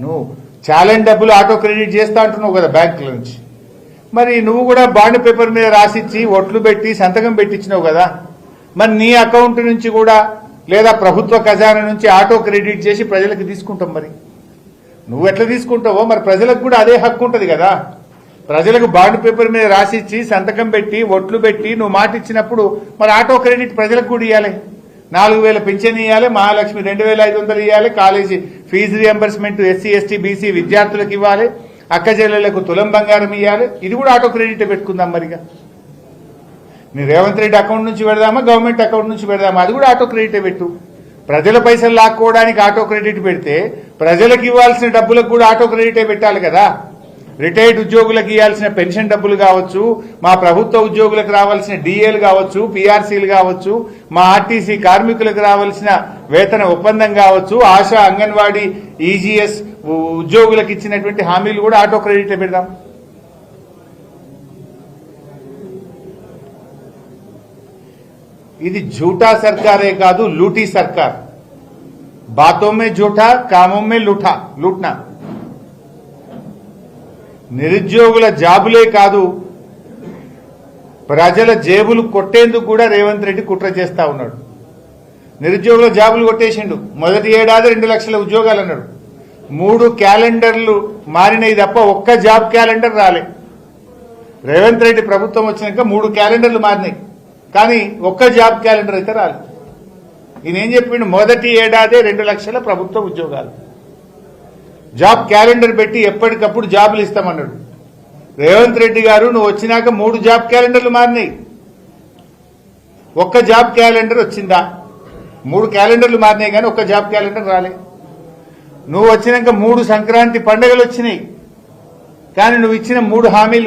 నువ్వు ఛాలెంజ్ డబ్బులు auto credit చేస్తా అంటున్నావు కదా బ్యాంకుల నుంచి. మరి నువ్వు కూడా బాండ్ పేపర్ మీద రాసిచ్చి ఒట్లు పెట్టి సంతకం పెట్టించినావు కదా. మరి నీ అకౌంట్ నుంచి కూడా లేదా ప్రభుత్వ ఖజానా నుంచి ఆటో క్రెడిట్ చేసి ప్రజలకు తీసుకుంటాం. మరి నువ్వు ఎట్లా తీసుకుంటావో మరి ప్రజలకు కూడా అదే హక్కు ఉంటుంది కదా. ప్రజలకు బాండ్ పేపర్ మీద రాసిచ్చి సంతకం పెట్టి ఒట్లు పెట్టి నువ్వు మాట ఇచ్చినప్పుడు మరి ఆటో క్రెడిట్ ప్రజలకు కూడా ఇవ్వాలి. 4,000 పింఛన్ ఇవ్వాలి, మహాలక్ష్మి 2,500 ఇవ్వాలి, college fee reimbursement SC ST BC విద్యార్థులకు ఇవ్వాలి, అక్క చెల్లెళ్లకు తులం బంగారం ఇవ్వాలి. ఇది కూడా ఆటో క్రెడిట్ పెట్టుకుందాం. మరిగా నీ రేవంత్ రెడ్డి అకౌంట్ నుంచి పెడదామా గవర్నమెంట్ అకౌంట్ నుంచి పెడదామా అది కూడా ఆటో క్రెడిట్ పెట్టు. ప్రజల పైసలు లాక్కోవడానికి ఆటో క్రెడిట్ పెడితే ప్రజలకు ఇవ్వాల్సిన డబ్బులకు కూడా ఆటో క్రెడిటే పెట్టాలి కదా. రిటైర్డ్ ఉద్యోగులకు ఇవ్వాల్సిన పెన్షన్ డబ్బులు కావచ్చు, మా ప్రభుత్వ ఉద్యోగులకు రావాల్సిన డిఏలు కావచ్చు, పీఆర్సీలు కావచ్చు, మా ఆర్టీసీ కార్మికులకు రావాల్సిన వేతన ఒప్పందం కావచ్చు, ఆశా అంగన్వాడీ ఈజీఎస్ ఉద్యోగులకు ఇచ్చినటువంటి హామీలు కూడా ఆటో క్రెడిట్ పెడదాం. ఇది झूठा సర్కారే కాదు, లూటీ సర్కార్. బాతో మే झूठा, కామో మే లూట్నా. నిరుద్యోగుల జాబులే కాదు ప్రజల జేబులు కొట్టేందుకు కూడా రేవంత్ రెడ్డి కుట్ర చేస్తా ఉన్నాడు. నిరుద్యోగుల జాబులు కొట్టేసిండు. మొదటి ఏడాది 2 లక్షల ఉద్యోగాలు అన్నాడు. 3 క్యాలెండర్లు మారినాయి తప్ప ఒక్క జాబ్ క్యాలెండర్ రాలే. రేవంత్ రెడ్డి ప్రభుత్వం వచ్చినాక 3 క్యాలెండర్లు మారినాయి, కానీ ఒక్క జాబ్ క్యాలెండర్ అయితే రాలేదు. ఈయన ఏం చెప్పిండు? మొదటి ఏడాదే 2 లక్షల ప్రభుత్వ ఉద్యోగాలు. జాబ్ క్యాలెండర్ పెట్టి ఎప్పటికప్పుడు జాబులు ఇస్తామన్నాడు. రేవంత్ రెడ్డి గారు నువ్వు వచ్చినాక 3 జాబ్ క్యాలెండర్లు మారినాయి, ఒక్క జాబ్ క్యాలెండర్ వచ్చిందా? 3 క్యాలెండర్లు మారినాయి కానీ ఒక్క జాబ్ క్యాలెండర్ రాలే. నువ్వు వచ్చినాక 3 సంక్రాంతి పండుగలు వచ్చినాయి, కానీ నువ్వు ఇచ్చిన 3 హామీలు